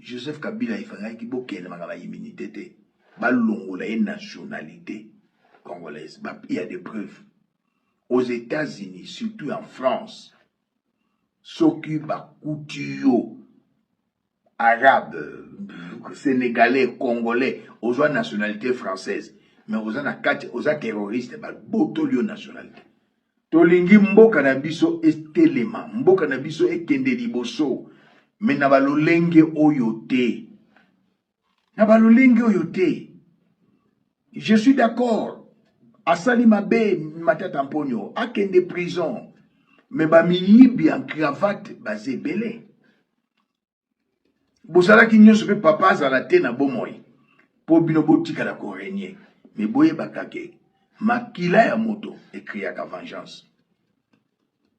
Joseph Kabila il fallait qu'il boque la immunité, balongola une nationalité congolaise. Il y a des preuves. Aux États-Unis, surtout en France, s'occupe à couture arabe, sénégalais, congolais, aux nationalité française, mais aux terroristes, botolio nationalité. Tolingi mboka na biso estelema, mboka na biso ekende liboso, mais na balolenge oyote. Na balolenge oyote. Je suis d'accord. Asali mabe matata mponyo, akende prison, mais bamiyibi en cravate basé belé. Bosala ki nyonso pe papa zala te na bomoi. Po bino botika la korenye. Mais boye bakake. Makila ya moto ekriaka vengeance.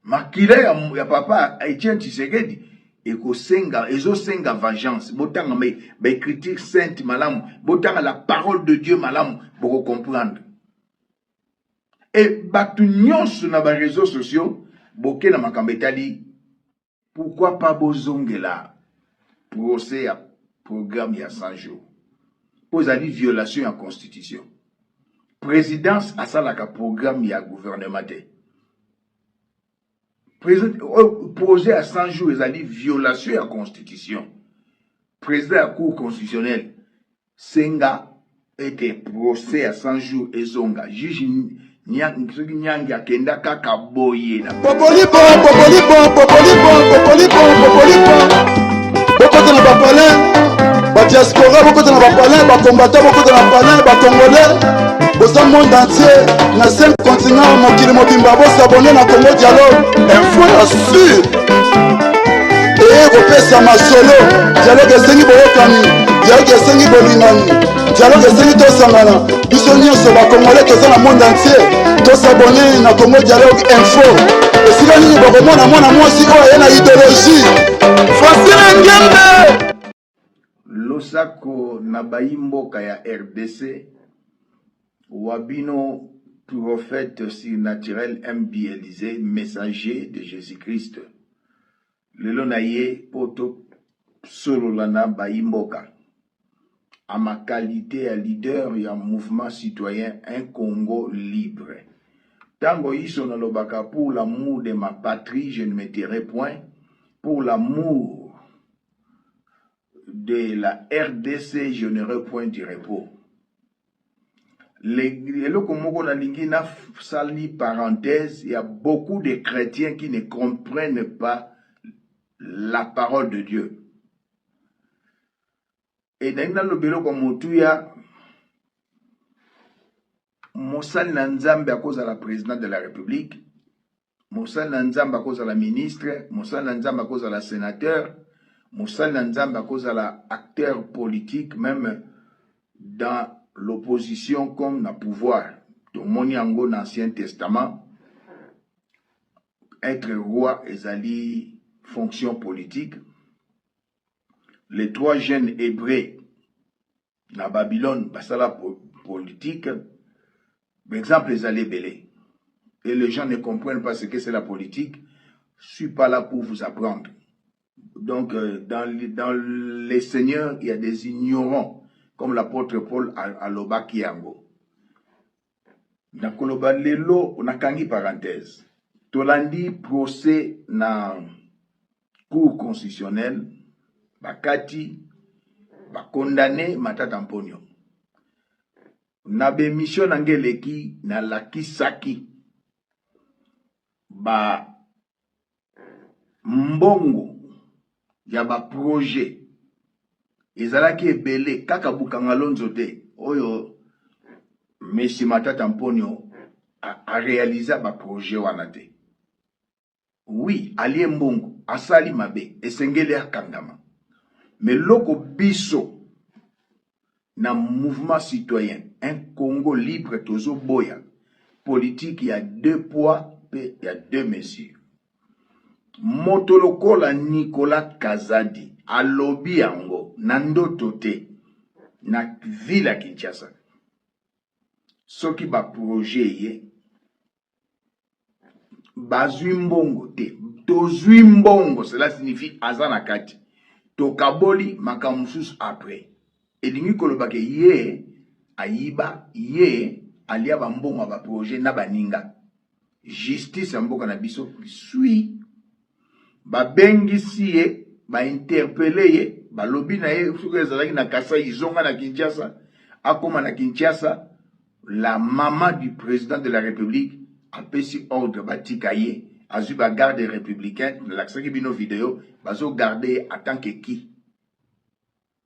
Makila ya papa Etienne Tshisekedi ezosenga vengeance. Botanga me critique sainte malamu. Botanga la parole de Dieu malamu pour comprendre. Et batu nyonso na ba réseaux sociaux boke na makambetali pourquoi pas bozongela procès à programme il y a 100 jours. Vous avez violation en constitution. Présidence a ça la programme il y a gouvernement. Projet à 100 jours, ils ont dit violation en constitution. Président de la Cour constitutionnelle, Senga était procès à 100 jours et Zonga. Juge Nyanga Kenda Kaka Boye. Popolipo. Beaucoup de Bapalais, ba diaspora, beaucoup de Bapalais, ba combattants, beaucoup de Bapalais, ba Congolais, au monde entier, na 5 continents, mokili mobimba, bo s'abonner na Congo Dialogue, info ya sûr. Et repesa masolo, dialogue esengi boyokani, dialogue esengi bolingani, dialogue esengi tosangana, biso nyonso ba Congolais toza na monde entier, to s'abonner na Congo Dialogue info. Esika nini bokomona mwana mwasi oyo aye na idéologie. Losako na baimboka ya RDC Wabino prophète surnaturel imbiélisé messager de Jésus-Christ lelo na ye poto sololana baimboka à ma qualité à leader ya mouvement citoyen un Congo libre tango iso na lobaka pour l'amour de ma patrie je ne me tairai point pour l'amour de la RDC, je n'aurai point du repos. Sali parenthèse, il y a beaucoup de chrétiens qui ne comprennent pas la parole de Dieu. Et dans le bureau comme Moutouya, Moussal Nanzambe à cause de la présidente de la République, Moussal Nanzambe à cause de la ministre, Moussal Nanzambe à cause de la sénateur, Moussa Nanzamba à cause de l'acteur politique, même dans l'opposition comme dans le pouvoir. Donc, Moniango dans l'Ancien Testament, être roi et fonction politique. Les 3 jeunes hébreux dans Babylone, c'est la politique. Par exemple, les allés belés. Et les gens ne comprennent pas ce que c'est la politique. Je ne suis pas là pour vous apprendre. Donc, dans les seigneurs, il y a des ignorants, comme l'apôtre Paul à Loba Kiango. Dans Koloba Lelo, on a kangi parenthèse. Tolandi procès na cour constitutionnelle, bakati, condamné Matata Mponyo. Na be mission nangeleki na laki saki. Mbongo. Yaba projet ezalaki ebele kaka bukanga lonzo te oyo Messi Matata Mponyo a réalisé ba projet wana te. Oui, alie mbongo asali mabe esengeli akangama. Mais loko biso na mouvement citoyen un Congo libre tozo boya politique il y a 2 poids et il y a 2 mesures. Motolokola Nicolas Kazadi alobi yango nandoto te na ville Kinshasa soki ba projet ye bazwi mbongo te tozwi mbongo cela signifie azana kati tokaboli makamusus après elingi koloba ke ye ayiba ye alia bambongo ba projet na baninga justice mboka na biso sui babengisi ye bainterpele ye balobi na ye soki ezalaki na Kasai izonga na Kinshasa akoma na Kinshasa. La maman du président de la République a payé ordre batika ye azui ba garde républicain l'accès qui bino vidéo bazo garder en tant que qui.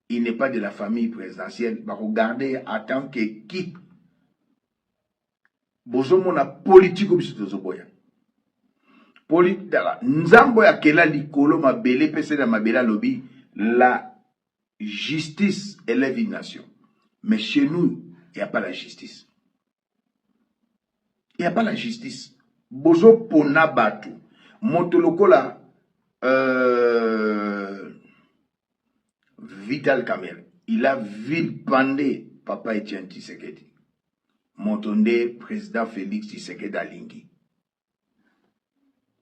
Il n'est pas de la famille présidentielle, ba regarder en tant que qui. Bozo mona politique comme c'est boya. Politique nzambo ya kela likolo mabele pese na mabela lobby la justice élève une nation. Mais chez nous, il n'y a pas la justice. Il n'y a pas la justice. Bozo pona batu. Motolokola Vital Kamerhe. Il a vilipendé Papa Etienne Tshisekedi. Montonde président Félix Tshisekedi alingi.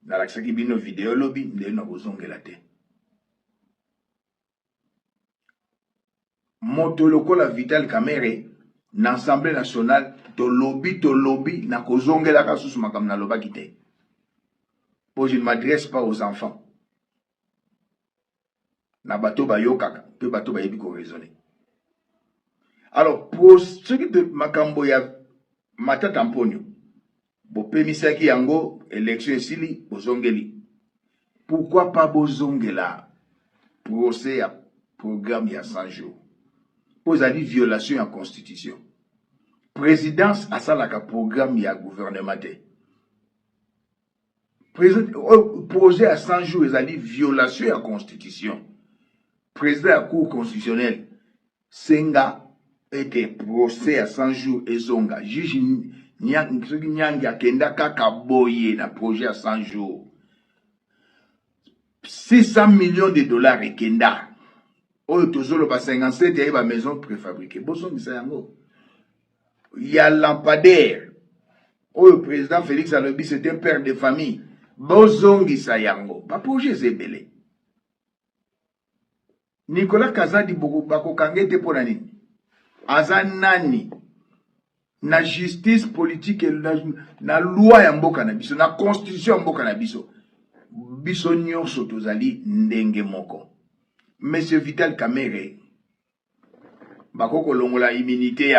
Dans l'accès qui bino vidéo lobby, nde na bozongela te. Motolokola Vital Kamerhe. L'Assemblée nationale, to lobby, na kozongela kasusu makam na loba kite. Pour je ne m'adresse pas aux enfants. Na bato ba yokaka, pe bato ba yebi ko raisonner. Alors, pour ce qui de makambo ya matata mponyo, bo pemisaki yango, élection esili, bozongeli. Pourquoi pas bozongela procès à programme ya 100 jours? Vous avez dit violation en constitution. Présidence a ça la programme ya gouvernement. Projet à 100 jours, ils ont dit violation en constitution. Président de la cour constitutionnelle, Senga était procès à 100 jours et zonga. Juge Nyanga Kenda Kakaboye na projet à 100 jours. 600 millions de dollars et Kenda. Oh, tozolo ba 57 et ba maison préfabriquée. Boson yango. Il y a lampadaire. Oh, le président Félix Alobi, c'est un père de famille. Boson yango. Pas projet zébélé. Nicolas Kazadi bako kangete pour nani. Azanani. Na justice politique na loi ya mboka na biso, na constitution ya mboka na biso. Biso nyonso tozali ndenge moko. Monsieur Vital Kamerhe, bako kolongola immunité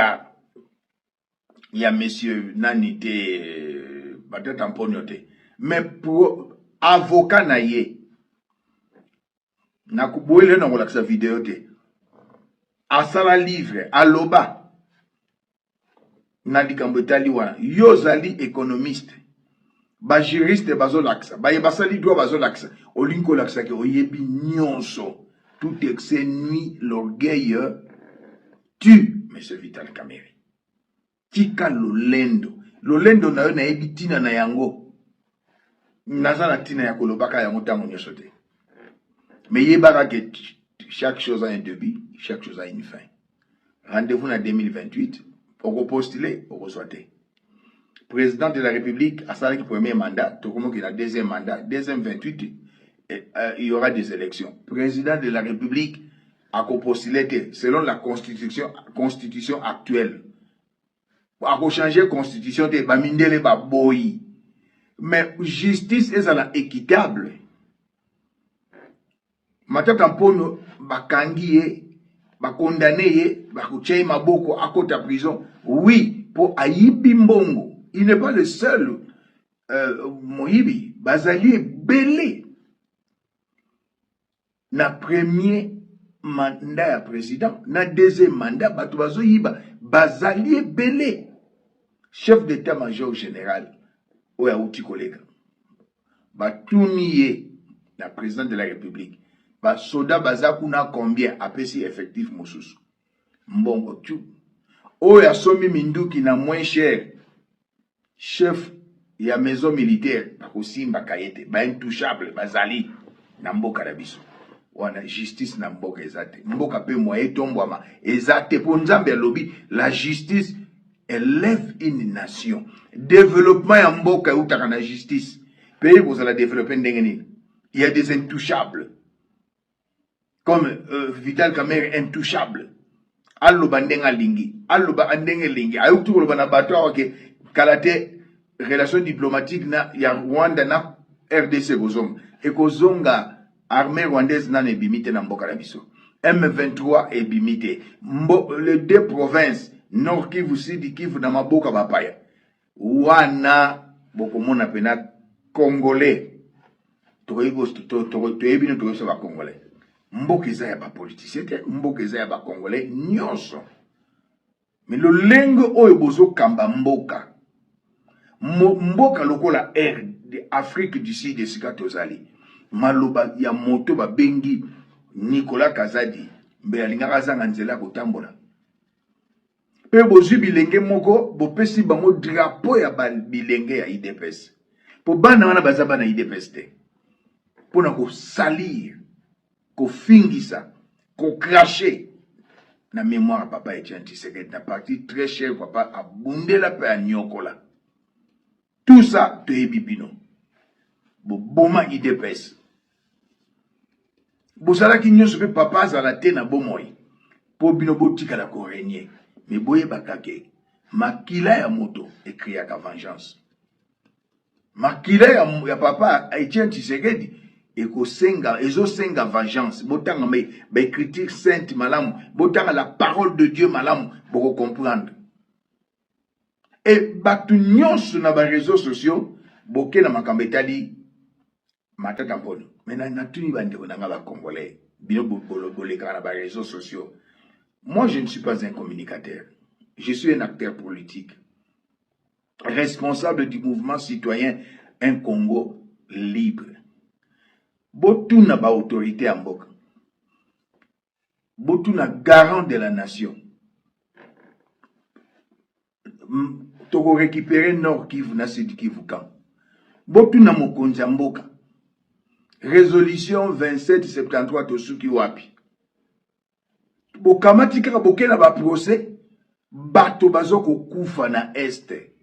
ya monsieur Nanite, peut-être en pognoté. Mais pour avocat na ye, na kuboele na ngolakisa vidéo te. Asala livre, aloba, na dikambetali wana, yo zali économiste. Ba juriste bazo laksa, ba yebasali droit bazo laksa, olinko laksa ke oyebi nyonso. Tout excès nuit, l'orgueil tue, monsieur Vital Kamerhe. Tika lolendo. Lolendo na yo na ebitina na yango. Nazana tina ya kolobaka yango tango nyosote. Mais yebaka que chaque chose a un début, chaque chose a une fin. Rendez-vous en 2028, pour postuler, pour souhaiter. Président de la République, à sa premier mandat, tout comme il a deuxième mandat, deuxième 28, il y aura des élections. Président de la République a postulé selon la constitution actuelle. A changer la constitution de Bamindele Baboyi. Mais justice est équitable. Matata mpono bakangi bakondamné bakuchei maboko à côté de prison. Oui, pour Ayibi Mbongo. Il n'est pas le seul Moïbi. Bazali belé. Na premier mandat ya président, na deuxième mandat, batubazo yiba, bazali belé. Chef d'état-major général, oya uti kolega. Batuniye, la président de la République. Ba soda bazakuna combien apesi effectif mosusu. Mbongo tu. Oya somi minduki na moins cher. Chef ya maison militaire, bakosimba kayete, ba intouchable, bazali, na mboka na biso. Wana justice na mboka ezate. Mboka pe moye tombwama. Ezate pour nzambe lobby, la justice élève une nation. Développement ya mboka utaka na justice. Pays vous allez développer ndenge nini. Il y a des intouchables. comme Vital Kamerhe intouchable. Alloba ndenga lingi, alloba andenge lingi. Ayutu koloba na bato awake kalate relation diplomatique na ya Rwanda na RDC kozonga. E kozonga armée rwandaise na nebimite na mboka na biso. M23 ebimite. Les deux provinces, Nord Kivu, Sud Kivu na maboka bapaya. Wana bokomona pena Congolais. Toyebi no toyebi ba Congolais. Mboka eza ya ba politicien te, mboka eza ya ba Congolais nyonso. Mais le lengo oyo bozo kamba mboka. Mboka lokola R de Afrique du Sud de sika tozali. Maloba ya moto ba bengi Nicolas Kazadi mbe alingaka zanga nzela kotambola. Pe bozwi bilenge moko bopesi bango drapeau ya bilenge ya IDPS. Po bana wana baza bana IDPS te. Pona ko salir, ko fingisa, ko cracher na mémoire papa Etienne Tshisekedi na parti très cher papa abundela pe anyokola. Tout ça te ebibino. Bo boma IDPS. Bosala ki nyonso pe papa azala te na bomoi. Po bino botika la korenye. Me boye bakake. Makila ya moto ekriaka vengeance. Makila ya papa Etienne Tshisekedi ezosenga vengeance. Botanga ba critique sainte malamu. Botanga la parole de Dieu malamu. Boko comprendre. Et batu nyonso na ba réseaux sociaux boke na makambetali matata mpono. Maintenant, natuni bande konanga ba Congolais. Bino boleka na ba réseaux sociaux. Moi, je ne suis pas un communicateur. Je suis un acteur politique. Responsable du mouvement citoyen Un Congo libre. Botuna ba autorité en mboka. Botuna garant de la nation. Toko récupérer Nord Kivu na Sud Kivu kan. Botuna mokonzi ya mboka. Résolution 2773 tosuki wapi. Bokamati kaka bokela ba procès bato bazoko kufa na este.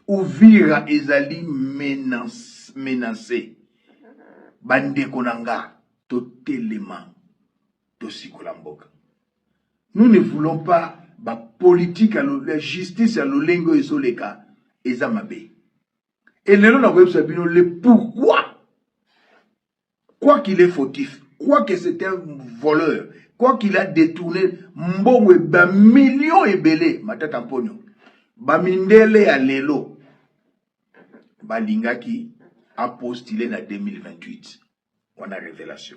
Uvira ezali menacé. Bande konanga totelema tosikola mboka. Nous ne voulons pas ba politique à la justice à l'olengo ezoleka ezamabe. Et lelo na koyebisa bino le pourquoi. Quoi qu'il est fautif, quoi que c'est un voleur, quoi qu'il a détourné, mbongwe ba millions ebele matata mponyo. Ba mindele ya lelo. Ba lingaki a postulé na 2028. On a révélation.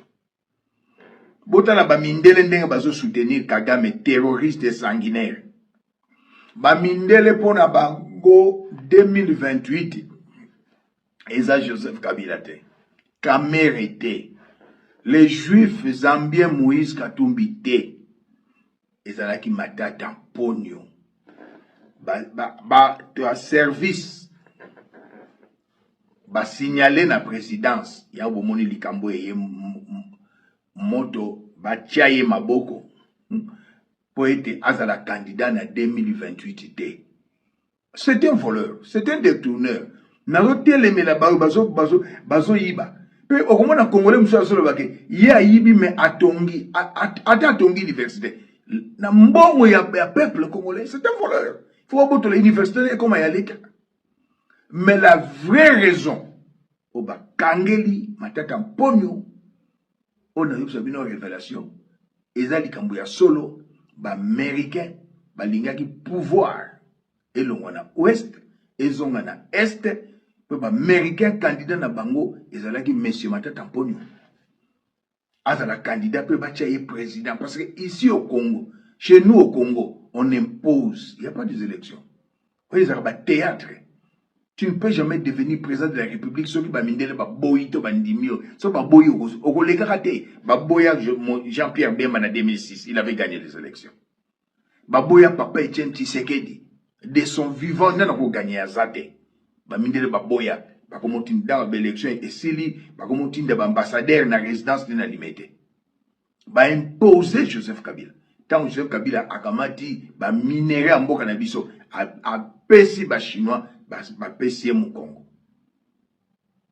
Botala ba mindele ndenge bazo soutenir Kagame terroriste et sanguinaire. Ba mindele pona bango 2028. Eza Joseph Kabila te. Kamerhe te. Les juifs zambiens Moïse Katumbi te. Ezalaki matata mponyo. Ba service. Ba signaler na présidence. Ya bomoni likambo eye moto. Ba tiaye maboko. Po ete azala candidat na 2028 te. C'est un voleur. C'est un détourneur. Nazo telemela bazo yiba. Pe okomona Congolais muso solo bake ye ayibi me atongi atongi université. Na mbongo ya peuple congolais, c'est un voleur. Faut boto l'université comme ya leka. Mais la vraie raison oba kangeli matata mponyo ona yobsa bino révélation ezali kambo ya solo ba américain balingaki pouvoir elongwa na ouest ezonga na est. Pe américain candidat na bango ezalaki monsieur Matata Mponyo azala candidat pe batia président parce que ici au Congo, chez nous au Congo, on impose, il n'y a pas des élections. Oui, ça va théâtre. Tu ne peux jamais devenir président de la République ceux qui va mindele ba boyito bandimio, so ba boyo au les karaté, ba boya Jean-Pierre Bemba en 2006, il avait gagné les élections. Ba boya papa Etienne Tshisekedi de son vivant n'a pas gagné à Zate. Ba mindele ba boya ba komonti dans l'élection et sili ba komonti de ambassadeur na résidence de na limité. Ba imposer Joseph Kabila. Tant Joseph Kabila akamati ba minerai mboka na biso a pesi ba chinois ba pesi mu Congo.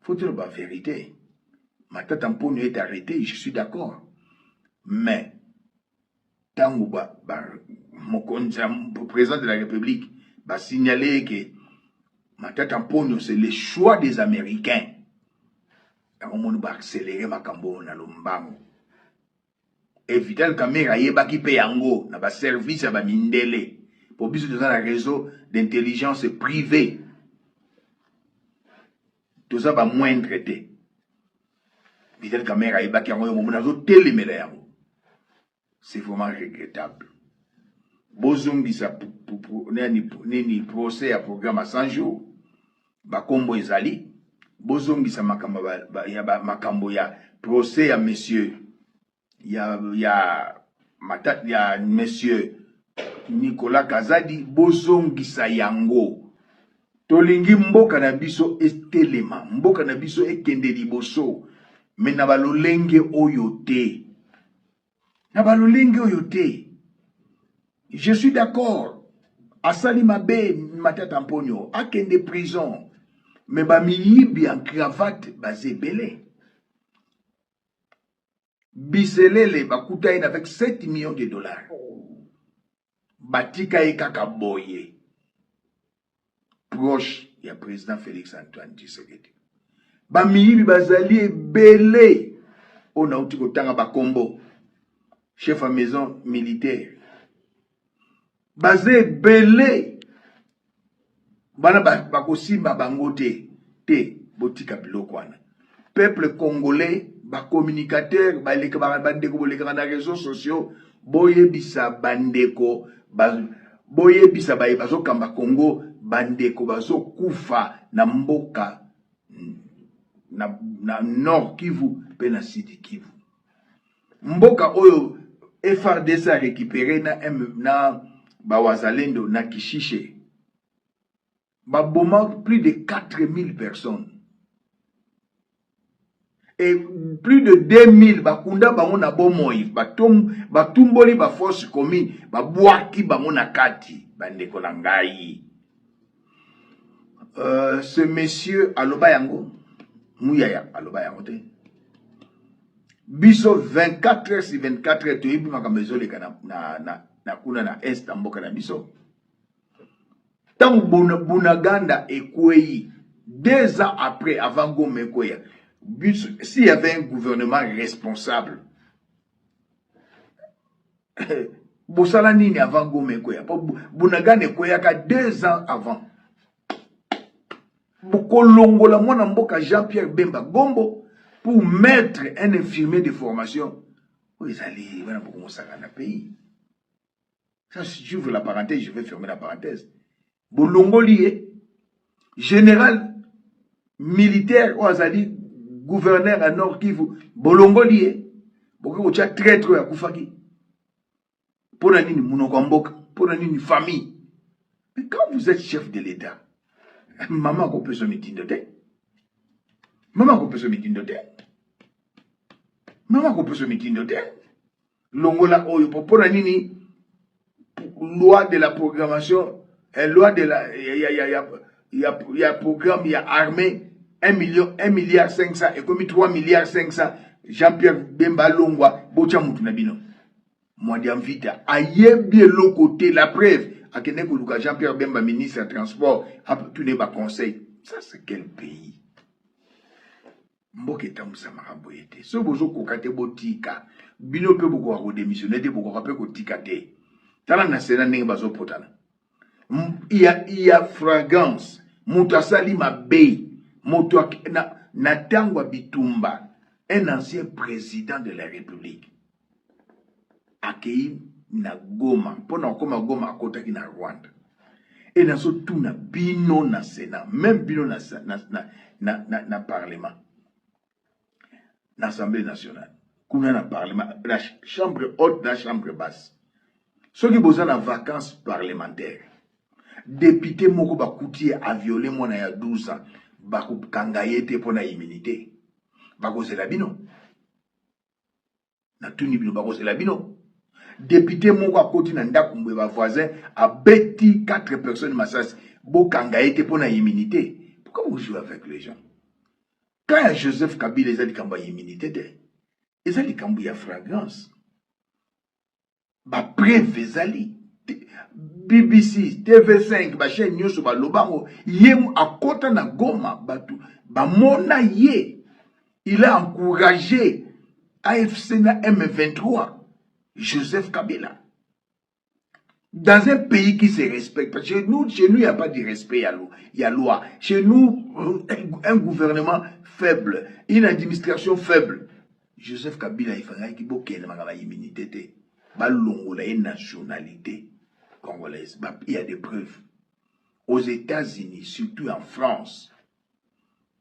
Faut dire la vérité. Matata Mponyo est arrêté, je suis d'accord. Mais, tango mon président de la République va signaler que Matata Mponyo, c'est le choix des Américains. On va accélérer ma cambo na lombango. Et Vital Kamera yebaki pe yango na ba service ya ba mindele. Pour biso dans un réseau d'intelligence privée. Tout ça va moins traité. Vital Kamera yebaki yango yo mona zo telemela yango. C'est vraiment regrettable. Bozongi sa nini procès à programme à 100 jours. Ba kombo ezali. Bozongi sa makambo ya makambo ya procès à monsieur. Il y a monsieur Nicolas Kazadi. Bozongi sa yango. Tolingi mboka na biso estelema. Mboka na biso ekende liboso. Mais na balolenge oyote. Na balolenge oyote. Je suis d'accord. Asali mabe Matata Mponyo akende prison. Mais ba miyibi en cravate basé belé. Biselele bakutaine avec 7 millions de dollars. Batika e kaka boye. Proche ya président Félix Antoine Tshisekedi. Ba miyibi bazali belé. On a outi kotanga bakombo. Chef à maison militaire. Basé belé. Bana bakosimba bangote. Te botika biloko wana. Peuple congolais, ba communicateur, ba leka bandeko boleka na réseaux sociaux, boye bisa bandeko, boye bisa bazo kamba Congo, bandeko bazo kufa na mboka na Nord Kivu pe na Sud Kivu. Mboka oyo FRDC a récupéré na Bawazalendo na Kishishe. Baboma plus de 4000 personnes. Et plus de 2000 bakunda bango na bomoi, batumboli ba force commune, babwaki bango na kati, bandeko na ngai. Ce monsieur aloba yango, muyaya aloba yango te. Biso 24 heures sur 24 heures, toyebi makambezo leka na kuna na est mboka na biso. Tant Bunaganda ekwei 2 ans après, avant Goma ekweya, s'il y avait un gouvernement responsable, Bosala nini avant Goma ekweya, Bunaganda ekweya ka 2 ans avant. Bokolongola mwana mboka Jean-Pierre Bemba Gombo pour mettre un infirmier de formation. Oui, ils allaient, voilà beaucoup ça dans le pays. Ça, si j'ouvre la parenthèse, je vais fermer la parenthèse. Bolongoli, général militaire, Ouazali, gouverneur à Nord Kivu, Bolongoli, beaucoup de traître à Koufaki. Pour la nini Mounokamboka, pour la nini famille. Mais quand vous êtes chef de l'État, maman qu'on peut se meeting de thé. Maman qu'on peut se meeting de thé. Maman qu'on peut se meeting de thé. Longola Oyo, pour la nini, loi de la programmation. Loi de la, il y a programme, il y a armée, 1 milliard 500, et comme 3 milliards 500, Jean-Pierre Bemba Longwa, Bocha Moutunabino. Moi, d'Amvita, aïe bien l'autre côté, la preuve, à Keneko Luka, Jean-Pierre Bemba, ministre des Transports, a tout n'est pas conseil. Ça, c'est quel pays? Mboke Tamoussa Maraboyete. Ce bozo kokate botika, bino pe boko a démissionné, de boko rappel kotikate. Tala na sena nenge bazo potana. Il y a fragrance. Moutasali Mabey. Natangwa Bitumba. Un ancien président de la République. Accueilli na Goma. Pendant comme Goma à côté qui na Rwanda. Et dans ce tout na bino na Sénat. Même bino na Parlement. Na Assemblée nationale. Kuna na Parlement. La chambre haute, la chambre basse. Ceux qui besoin de vacances parlementaires. Député moko bakuti a violé mona ya 12 ans. Baku kangayete pour na immunité. Bako c'est la bino. Na tuni bino bako c'est la bino. Député moko a koti na ndakumbe ba voisin a bêti 4 personnes massas. Bo kangayete pour na immunité. Pourquoi vous jouez avec les gens? Quand Joseph Kabila les a dit qu'il y a immunité, ils ont dit qu'il y a fragrance. ba preuve ezali BBC, TV5, ba chaîne nyonso ba lobango ye akota na Goma batu ba mona ye. Il a encouragé AFC na M23 Joseph Kabila. Dans un pays qui se respecte, parce que chez nous, il n'y a pas de respect, il y a loi. Chez nous, un gouvernement faible, une administration faible. Joseph Kabila, il fallait qu'il y ait une immunité, une nationalité congolaise. Il y a des preuves. Aux États-Unis, surtout en France,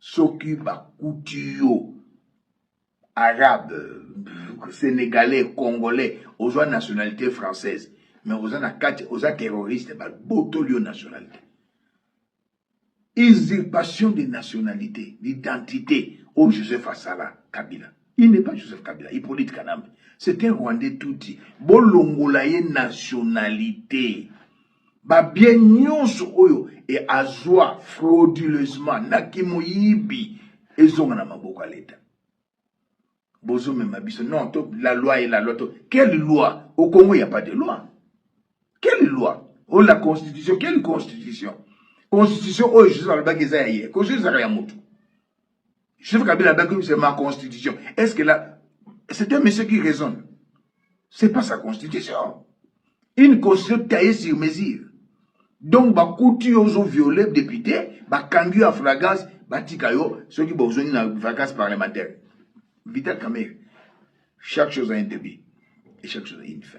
s'occupent de couture arabe, sénégalais, congolais, aux nationalités françaises. Mais aux terroristes, ils nationalité. Usurpation de nationalité, d'identité. Oh, Joseph Assala Kabila. Il n'est pas Joseph Kabila, Hippolyte Kanambe. C'est un Rwandais touti. Bolongolaye nationalité. Bien nyonso oyo et azwa frauduleusement nakimoyibi ezonga maboko à l'État. Bozo memabiso non, la loi est la loi. Quelle loi? Au Congo, il n'y a pas de loi. Quelle loi? Oh, la constitution. Quelle constitution? Constitution, oh, je sais pas que ça y est. Constitution, ça y est. Je sais que c'est ma constitution. Est-ce que là, c'est un monsieur qui raisonne? C'est pas sa constitution. Une constitution taillée sur mesure. Donc, bah, coutu aux violés députés, bah, kangu à flagrance, bah, tikayo, ceux qui ont besoin d'une vacances parlementaires. Vital Kamerhe. Chaque chose a un début. Et chaque chose a une fin.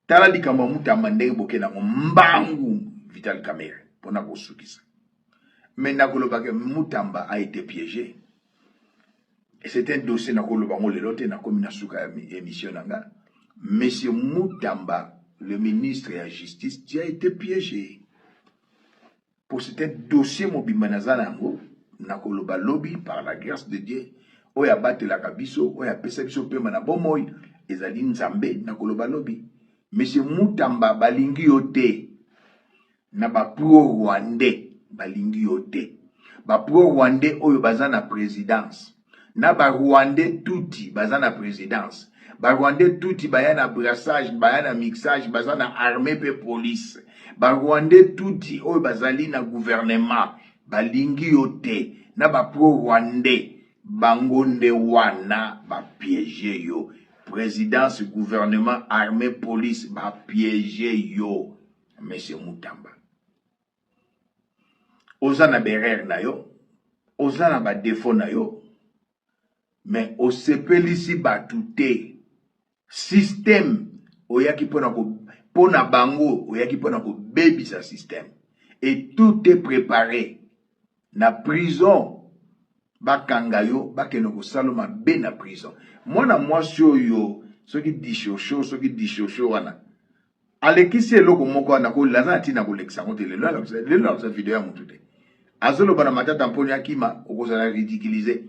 Tala di kamba mutamba ndenge boke na mbangu Vital Kamerhe pona kosukisa. Mais nakoloba ke mutamba a été piégé. Et c'est un dossier nakoloba ngo lelo te na komi na suka émission nanga. Monsieur Mutamba, le ministre de la Justice, a été piégé. Pour cet dossier mobimba nazana ngo nakoloba lobby par la grâce de Dieu. Oya bate la kabiso, oya pesa biso pema na bomoy, ezali nzambe nakoloba lobby. Monsieur Mutamba balingi yote na ba pro-rwandais balingi yote. Ba pro-rwandais oyo bazana présidence. Na ba rwandais touti bazana présidence. Ba rwandais touti bayana brassage, bayana mixage, bazana armée pe police. Ba rwandais touti oyo bazali na gouvernement balingi yote. Na ba pro-rwandais bangonde wana ba piégé yo. Présidence, gouvernement, armée, police, va piéger yo, monsieur Mutamba. Ozana berer na yo, ozana ba défaut na yo, mais au sepelisi batute, système, oyaki pona bango, oyaki pona ko baby sa système. Et tout est préparé. Na prison, bakanga yo, bakenoko saloma be na prison. Mwana mwasi oyo soki dishocho wana alekisi eloko moko wana ko laza tina ko lekisa ko tele lelo sa video ya mutu te azolo bana matata mponi akima okozala ridiculiser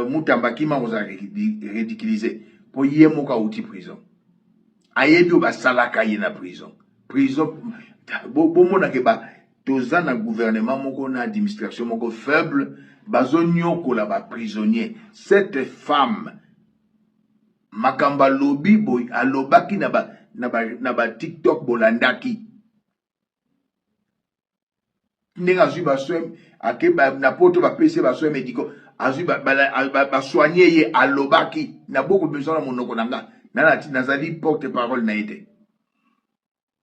Mutamba kima okozala ridiculiser po ye moka uti prison ayebi o basalaka ye na prison bomona ke ba toza na gouvernement moko na administration moko faible bazonyoko la ba prisonnier. Cette femme makamba lobi boy alobaki na ba TikTok bolandaki nenga zui ba soem ake ba na poto ba pese ba soem médico azui ba soigner ye alobaki na beaucoup besoin na monoko nanga na zali porte parole na été.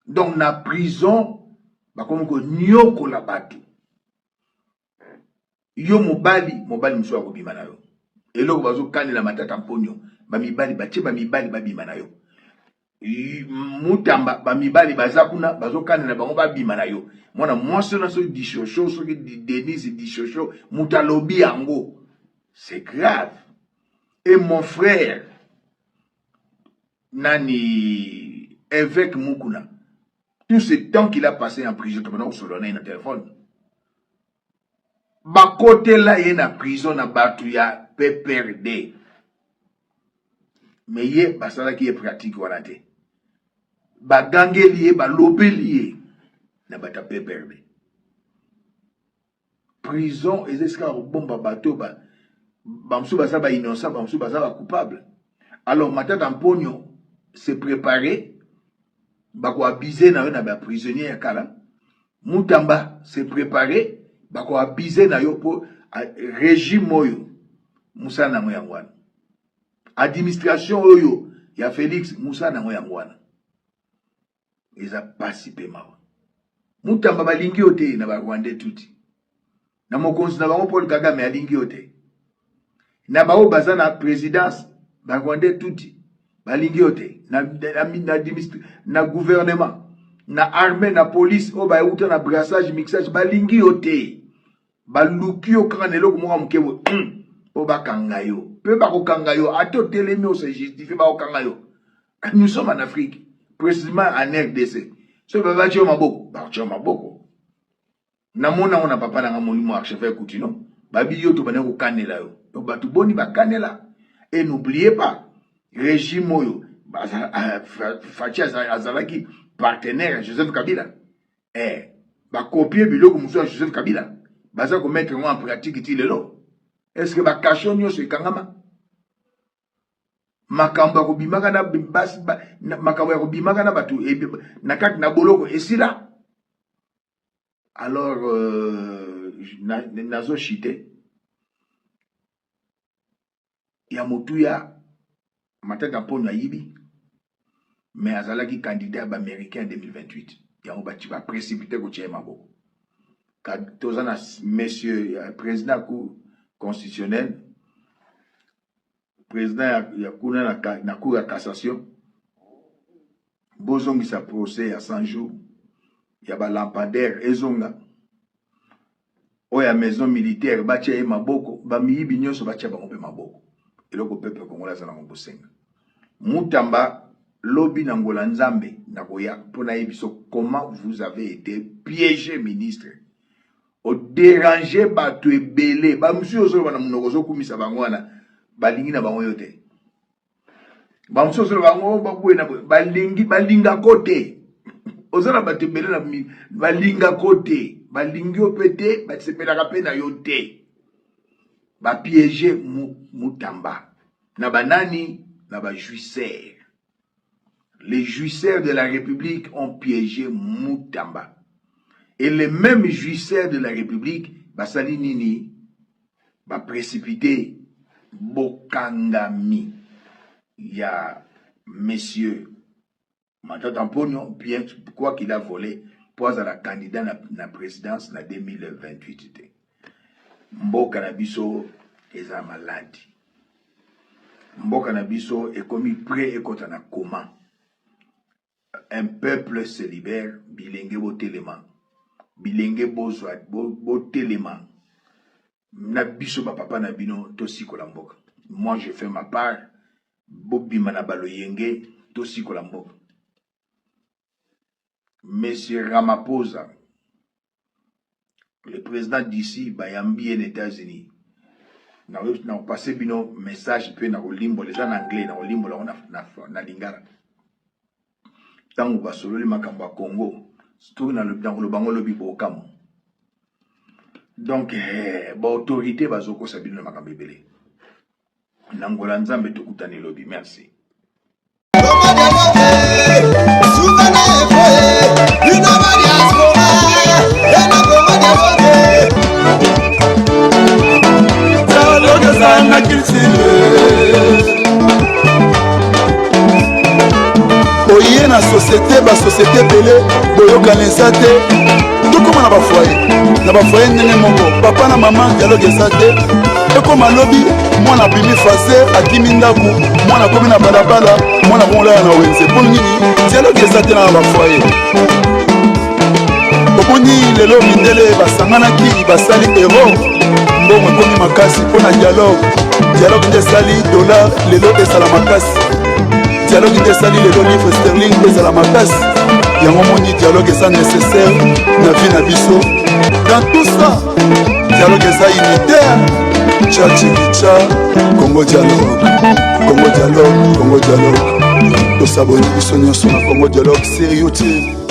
Donc na prison ba comme ko nyoko la batu yo mobali mso akobima na yo eloko bazo kanela matata mponyo bamibali batie bamibali babima na yo Mutamba bamibali bazakuna bazo kanela bango babima na yo mwana mwasi na so dishocho so ki Denise dishocho mutalobi yango c'est grave. Et mon frère nani évêque Mukuna, tout ce temps qu'il a passé en prison, tu peux se donner un téléphone. Bakote la ye na prison na batu ya PPRD. Mais ye basala qui est pratique wana te. Bagange liye balobe liye na bata PPRD. Prison ezeska bomba bato bamsu basala ba innocent bamsu basala coupable. Alors matata mponyo se préparer bako abiser na yo na ba prisonnier ya kala. Mutamba se préparer bako abiser na yo pour régime oyo Moussa na ngoyangwana. Administration oyo ya Félix Moussa na ngoyangwana. Eza participé mawa. Mutamba balingi ote na ba Rwandais tuti. Na mokonzi na bango Paul Kagame alingi ote. Na bao baza na présidence ba Rwandais tuti balingi ote na gouvernement na armée na police o ba uta na brassage mixage balingi ote. Baluki yo kanelo ko mo mukebo o bakanga yo. Pe ba ko kanga yo ato telemi o se justifie ba ko kanga yo. Nous sommes en Afrique, précisément en RDC. So baba chio maboko, ba chio maboko. Na mona ona papa na molimo archevêque Koutino, babi yo to bana ko kanela yo. Donc batu boni ba kanela. Et n'oubliez pas, régime oyo Fachi azalaki partenaire Joseph Kabila. Ba copier biloko muso Joseph Kabila. Baza ko mettre en pratique ti lelo. Est-ce que ba kashonyo se kangama? Makambo ko bimaka na basi makambo ko bimaka na batu nakati na boloko esila. Alors nazo chité ya motuya matata mpono yibi mais azalaki candidat américain en 2028 yango bati ba précipité ko tchema boko ka tozana monsieur président cour constitutionnel président ya kuna na cour de cassation bozongi sa procès à 100 jours ya ba lampadaire ezonga oya maison militaire batia e maboko ba miyibi nyonso batia bango pe maboko eloko peuple congolais za na ngobosenga Mutamba lobi na ngola nzambe na koya pona yebiso comment vous avez été piégé ministre au déranger batu ebele ba musu ozo bana munoko zo kumisa bangwana balingi na bango yote ba musu ozo bango babuwe na balinga kote ozala batu ebele na balinga kote balingi opete batsepela kapena yote ba piéger Mutamba na banani na ba jouisseurs. Les jouisseurs de la République ont piégé Mutamba. Et les mêmes jouisseurs de la République basali nini ba précipité bokangami ya monsieur Matata Mponyo bien quoi qu'il a volé pour la candidat na présidence na 2028. Mboka na biso eza maladi. Mboka na biso est commis prêt et kota na coma. Un peuple se libère, bilenge botelema. Bilenge bozwa botelema. Na biso ba papa na bino tosiko la mboka. Moi je fais ma part. Bobima na baloyenge tosiko la mboka. Monsieur Ramaphosa, le président d'ici, Bayambi en États-Unis. Na passé bino message pe na olimbo les en anglais na olimbo la na lingala. Tango basolo le makambo ya Congo, surtout na le bango lobi bokamo. Donc ba autorité bazoko sabino na makambo ebele. Nangola nzambe tokutani lobi, merci. Oye na société ba société belé boyokana eza te tokoma na bafoye ndenge moko papa na mama dialogue eza te ekoma lobi mwana bimi fase akimi ndaku mwana komi na balabala mwana kolala na wenze mpo nini dialogue eza te na bafoye omoni lelo mindele basanganaki basali ero mbongo ekomi makasi mpo na dialogue nde esali dollar lelo ezala makasi dialogue nde esali lelo livre sterling ezala makasi yango moni dialogue eza nécessaire na vie na biso dans tout ça dialogue eza unitaire tchachilicha Congo dialogue tosaboni biso nyonso na Congo dialogue sérieux te